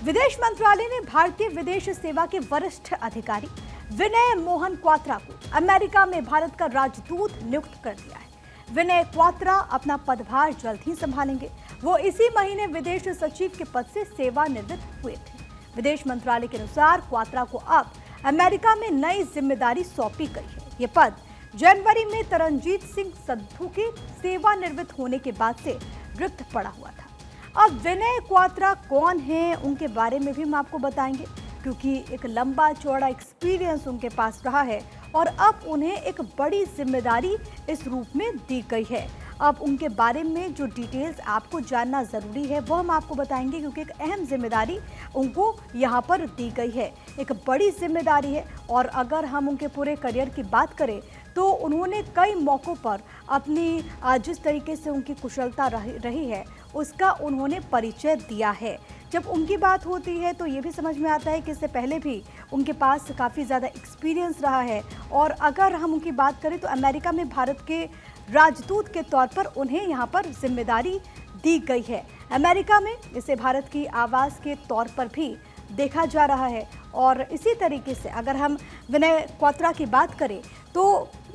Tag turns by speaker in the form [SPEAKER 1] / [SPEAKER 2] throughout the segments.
[SPEAKER 1] विदेश मंत्रालय ने भारतीय विदेश सेवा के वरिष्ठ अधिकारी विनय मोहन क्वात्रा को अमेरिका में भारत का राजदूत नियुक्त कर दिया है। विनय क्वात्रा अपना पदभार जल्द ही संभालेंगे। वो इसी महीने विदेश सचिव के पद से सेवानिवृत्त हुए थे। विदेश मंत्रालय के अनुसार क्वात्रा को अब अमेरिका में नई जिम्मेदारी सौंपी गई है। ये पद जनवरी में तरनजीत सिंह संधू के सेवानिवृत्त होने के बाद से रिक्त पड़ा हुआ था। अब विनय क्वात्रा कौन हैं, उनके बारे में भी हम आपको बताएंगे, क्योंकि एक लंबा चौड़ा एक्सपीरियंस उनके पास रहा है और अब उन्हें एक बड़ी जिम्मेदारी इस रूप में दी गई है। अब उनके बारे में जो डिटेल्स आपको जानना ज़रूरी है वो हम आपको बताएंगे, क्योंकि एक अहम जिम्मेदारी उनको यहाँ पर दी गई है। एक बड़ी जिम्मेदारी है और अगर हम उनके पूरे करियर की बात करें तो उन्होंने कई मौक़ों पर अपनी जिस तरीके से उनकी कुशलता रही है उसका उन्होंने परिचय दिया है। जब उनकी बात होती है तो ये भी समझ में आता है कि इससे पहले भी उनके पास काफ़ी ज़्यादा एक्सपीरियंस रहा है। और अगर हम उनकी बात करें तो अमेरिका में भारत के राजदूत के तौर पर उन्हें यहाँ पर जिम्मेदारी दी गई है। अमेरिका में इसे भारत की आवाज़ के तौर पर भी देखा जा रहा है। और इसी तरीके से अगर हम विनय क्वात्रा की बात करें तो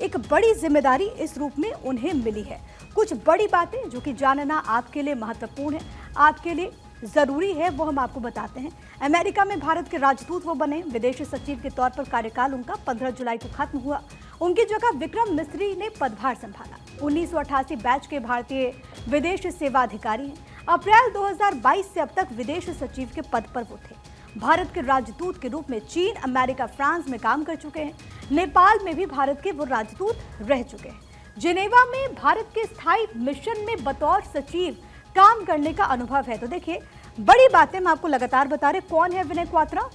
[SPEAKER 1] एक बड़ी जिम्मेदारी इस रूप में उन्हें मिली है। कुछ बड़ी बातें जो कि जानना आपके लिए महत्वपूर्ण है, आपके लिए ज़रूरी है, वो हम आपको बताते हैं। अमेरिका में भारत के राजदूत वो बने। विदेश सचिव के तौर पर कार्यकाल उनका 15 जुलाई को खत्म हुआ। उनकी जगह विक्रम मिस्री ने पदभार संभाला। 1988 बैच के भारतीय विदेश सेवा अधिकारी हैं। अप्रैल 2022 से अब तक विदेश सचिव के पद पर वो थे। भारत के राजदूत के रूप में चीन, अमेरिका, फ्रांस में काम कर चुके हैं। नेपाल में भी भारत के वो राजदूत रह चुके हैं। जिनेवा में भारत के स्थायी मिशन में बतौर सचिव काम करने का अनुभव है। तो देखिए, बड़ी बातें हम आपको लगातार बता रहे। कौन है विनय क्वात्रा?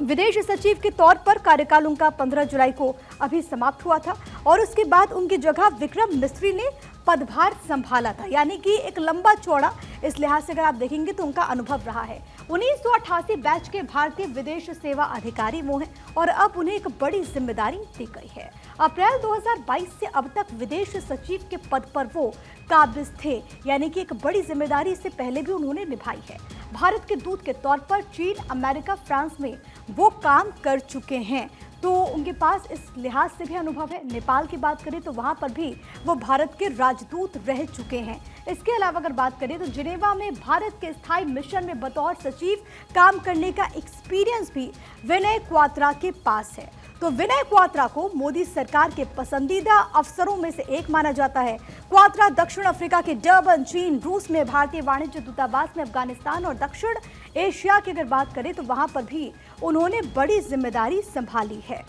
[SPEAKER 1] विदेश सचिव के तौर पर कार्यकाल उनका 15 जुलाई को अभी समाप्त हुआ था और उसके बाद उनकी जगह विक्रम मिस्री ने पदभार संभाला था। यानी कि एक लंबा चौड़ा इस लिहाज से अगर आप देखेंगे तो उनका अनुभव रहा है। 1988 बैच के भारतीय विदेश सेवा अधिकारी वो हैं और अब उन्हें एक बड़ी जिम्मेदारी दी गई है। अप्रैल 2022 से अब तक विदेश सचिव के पद पर वो काबिज थे, यानी कि एक बड़ी जिम्मेदारी इससे पहले भी उन्होंने निभाई है। भारत के दूत के तौर पर चीन, अमेरिका, फ्रांस में वो काम कर चुके हैं, तो उनके पास इस लिहाज से भी अनुभव है। नेपाल की बात करें तो वहाँ पर भी वो भारत के राजदूत रह चुके हैं। इसके अलावा अगर बात करें तो जिनेवा में भारत के स्थायी मिशन में बतौर सचिव काम करने का एक्सपीरियंस भी विनय क्वात्रा के पास है। तो विनय क्वात्रा को मोदी सरकार के पसंदीदा अफसरों में से एक माना जाता है। क्वात्रा दक्षिण अफ्रीका के डर्बन, चीन, रूस में भारतीय वाणिज्य दूतावास में, अफगानिस्तान और दक्षिण एशिया की अगर बात करें तो वहां पर भी उन्होंने बड़ी जिम्मेदारी संभाली है।